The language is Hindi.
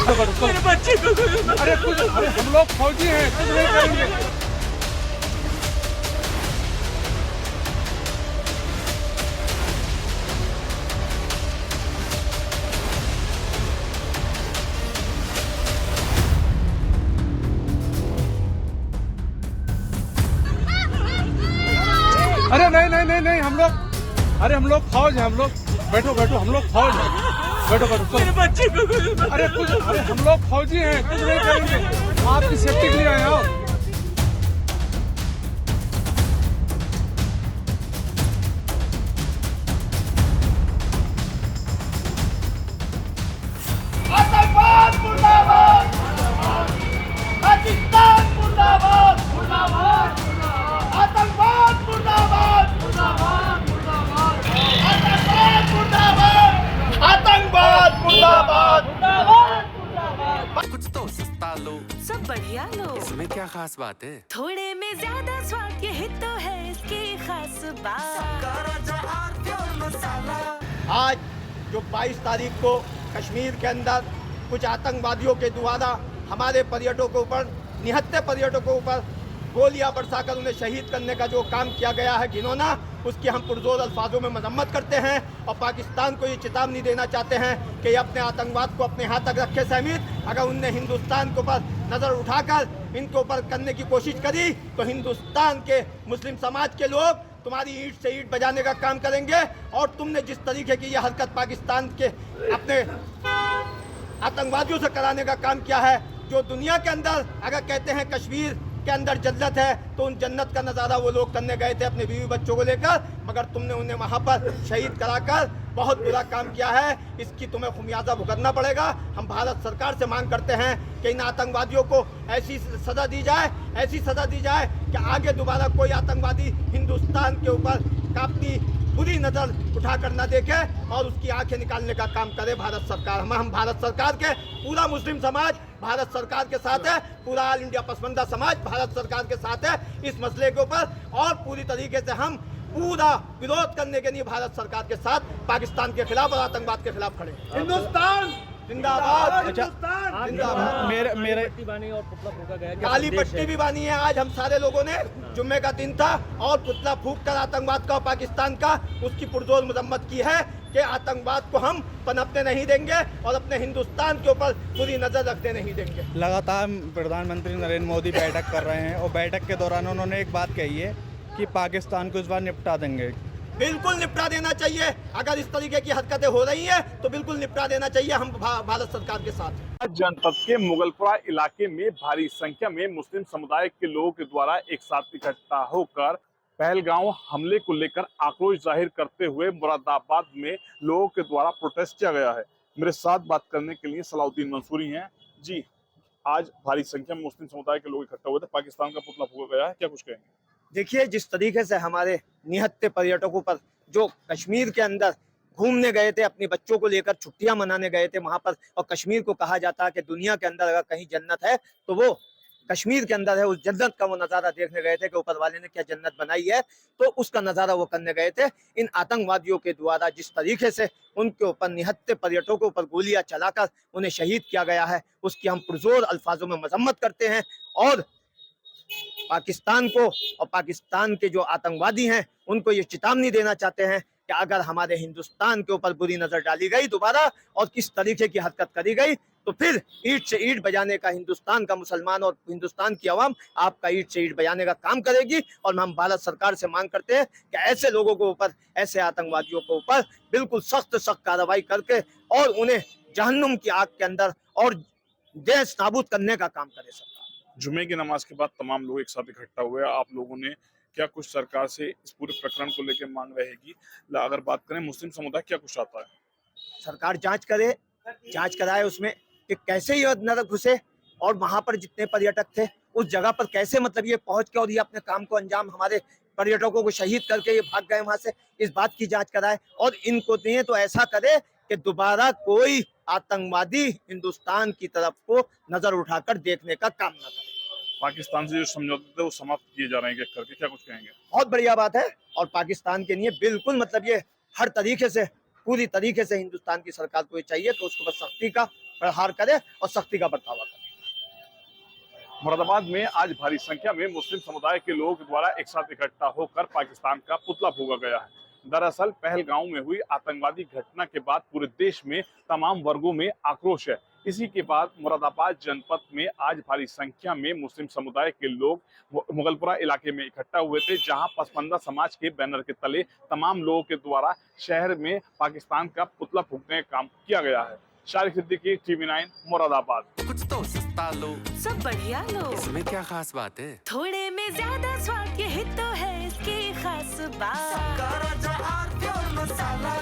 मेरे बच्चे को अरे हम लोग फौजी हैं, कुछ नहीं करेंगे। अरे नहीं, हम लोग फौज हैं, हम लोग बैठो, हम लोग फौज हैं, बैठो। मेरे बच्चे को अरे हम लोग फौजी हैं, कुछ नहीं करेंगे, आपकी सेफ्टी के लिए आए हो। आतंकवाद मुर्दाबाद, पाकिस्तान मुर्दाबाद, आतंकवाद मुर्दाबाद, आतंकवाद मुर्दाबाद। कुछ तो सस्ता लो, सब बढ़िया लो, इसमें क्या खास बात है? थोड़े में ज्यादा स्वाद, यही तो है इसकी खास बात। आज जो 22 तारीख को कश्मीर के अंदर कुछ आतंकवादियों के द्वारा हमारे पर्यटकों के ऊपर, निहत्थे पर्यटकों के ऊपर गोलियां बरसाकर उन्हें शहीद करने का जो काम किया गया है घिनौना, उसकी हम पुरजोर अल्फाजों में मजम्मत करते हैं और पाकिस्तान को ये चेतावनी देना चाहते हैं कि ये अपने आतंकवाद को अपने हाथ तक रखे सहित अगर उनने हिंदुस्तान के ऊपर नज़र उठाकर इनके ऊपर करने की कोशिश करी तो हिंदुस्तान के मुस्लिम समाज के लोग तुम्हारी ईंट से ईंट बजाने का काम करेंगे। और तुमने जिस तरीके की यह हरकत पाकिस्तान के अपने आतंकवादियों से कराने का काम किया है, जो दुनिया के अंदर अगर कहते हैं कश्मीर के अंदर जन्नत है तो उन जन्नत का नज़ारा वो लोग करने गए थे अपने बीवी बच्चों को लेकर, मगर तुमने उन्हें वहाँ पर शहीद कराकर बहुत बुरा काम किया है। इसकी तुम्हें खुमियाजा भुगतना पड़ेगा। हम भारत सरकार से मांग करते हैं कि इन आतंकवादियों को ऐसी सज़ा दी जाए कि आगे दोबारा कोई आतंकवादी हिंदुस्तान के ऊपर अपनी बुरी नज़र उठाकर न देखे और उसकी आंखें निकालने का काम करे भारत सरकार। हम भारत सरकार के पूरा मुस्लिम समाज भारत सरकार के साथ है, पूरा ऑल इंडिया पसमंदा समाज भारत सरकार के साथ है इस मसले के ऊपर, और पूरी तरीके से हम पूरा विरोध करने के लिए भारत सरकार के साथ पाकिस्तान के खिलाफ और आतंकवाद के खिलाफ खड़े। हिंदुस्तान जिंदाबाद, हिंदुस्तान जिंदाबाद। मेरे काली पट्टी भी बानी है। आज हम सारे लोगों ने, जुम्मे का दिन था और पुतला फूंक कर आतंकवाद का और पाकिस्तान का उसकी पुरजोर मजम्मत की है कि आतंकवाद को हम पनपने नहीं देंगे और अपने हिंदुस्तान के ऊपर पूरी नजर रखने नहीं देंगे। लगातार प्रधानमंत्री नरेंद्र मोदी बैठक कर रहे हैं और बैठक के दौरान उन्होंने एक बात कही है कि पाकिस्तान को इस बार निपटा देंगे। बिल्कुल निपटा देना चाहिए। अगर इस तरीके की हरकतें हो रही हैं तो बिल्कुल निपटा देना चाहिए। हम भारत सरकार के साथ। जनपद के मुगलपुरा इलाके में भारी संख्या में मुस्लिम समुदाय के लोगों के द्वारा एक साथ इकट्ठा होकर पहलगांव हमले को लेकर आक्रोश जाहिर करते हुए मुरादाबाद में लोगों के द्वारा प्रोटेस्ट किया गया है। मेरे साथ बात करने के लिए सलाउद्दीन मंसूरी हैं। जी, आज भारी संख्या में मुस्लिम समुदाय के लोग इकट्ठा हुए थे, पाकिस्तान का पुतला फूंका गया है, क्या कुछ कहेंगे? देखिए, जिस तरीके से हमारे निहत्थे पर्यटकों पर जो कश्मीर के अंदर घूमने गए थे, अपने बच्चों को लेकर छुट्टियां मनाने गए थे वहां पर, और कश्मीर को कहा जाता है कि दुनिया के अंदर अगर कहीं जन्नत है तो वो कश्मीर के अंदर है, उस जन्नत का वो नज़ारा देखने गए थे कि ऊपर वाले ने क्या जन्नत बनाई है, तो उसका नज़ारा वो करने गए थे। इन आतंकवादियों के द्वारा जिस तरीके से उनके ऊपर निहत्थे पर्यटकों के ऊपर गोलियां चलाकर उन्हें शहीद किया गया है, उसकी हम पुरजोर अल्फाजों में मजम्मत करते हैं और पाकिस्तान को और पाकिस्तान के जो आतंकवादी हैं उनको ये चेतावनी देना चाहते हैं कि अगर हमारे हिंदुस्तान के ऊपर बुरी नजर डाली गई दोबारा और किस तरीके की हरकत करी गई तो फिर ईंट से ईंट बजाने का हिंदुस्तान का मुसलमान और हिंदुस्तान की आवाम आपका ईंट से ईंट बजाने का काम करेगी। और हम भारत सरकार से मांग करते हैं कि ऐसे लोगों के ऊपर, ऐसे आतंकवादियों के ऊपर बिल्कुल सख्त कार्रवाई करके और उन्हें जहन्नुम की आग के अंदर और देश नाबूद करने का काम करे सरकार। जुमे की नमाज के बाद तमाम लोग एक साथ इकट्ठा हुए। आप लोगों ने क्या कुछ सरकार से इस पूरे प्रकरण को लेकर मांग रहेगी? अगर बात करें मुस्लिम समुदाय क्या कुछ चाहता है? सरकार जांच कराए उसमें कि कैसे ये नरक घुसे और वहां पर जितने पर्यटक थे उस जगह पर कैसे मतलब ये पहुंच के और ये अपने काम को अंजाम, हमारे पर्यटकों को शहीद करके ये भाग गए वहां से, इस बात की जांच कराए और इनको दिए तो ऐसा करे कि दोबारा कोई आतंकवादी हिंदुस्तान की तरफ को नजर उठाकर देखने का काम न करे। पाकिस्तान से जो समझौते थे वो समाप्त किए जा रहे हैं करके, क्या कुछ कहेंगे? बहुत बढ़िया बात है और पाकिस्तान के लिए बिल्कुल मतलब ये हर तरीके से, पूरी तरीके से हिंदुस्तान की सरकार को ये चाहिए तो उसको बस सख्ती का प्रहार करे और सख्ती का बर्तावा करे। मुरादाबाद में आज भारी संख्या में मुस्लिम समुदाय के लोग द्वारा एक साथ इकट्ठा होकर पाकिस्तान का पुतला फूंका गया है। दरअसल पहलगांव में हुई आतंकवादी घटना के बाद पूरे देश में तमाम वर्गों में आक्रोश है। इसी के बाद मुरादाबाद जनपद में आज भारी संख्या में मुस्लिम समुदाय के लोग मुगलपुरा इलाके में इकट्ठा हुए थे, जहां पसमंदा समाज के बैनर के तले तमाम लोगों के द्वारा शहर में पाकिस्तान का पुतला फूंकने का काम किया गया है। शारिक सिद्दीकी, TV9 मुरादाबाद। कुछ तो सस्ता लो, सब बढ़िया लो, इसमें क्या खास बात है? थोड़े में ज्यादा स्वाद, यही तो है इसकी खास बात। मसाला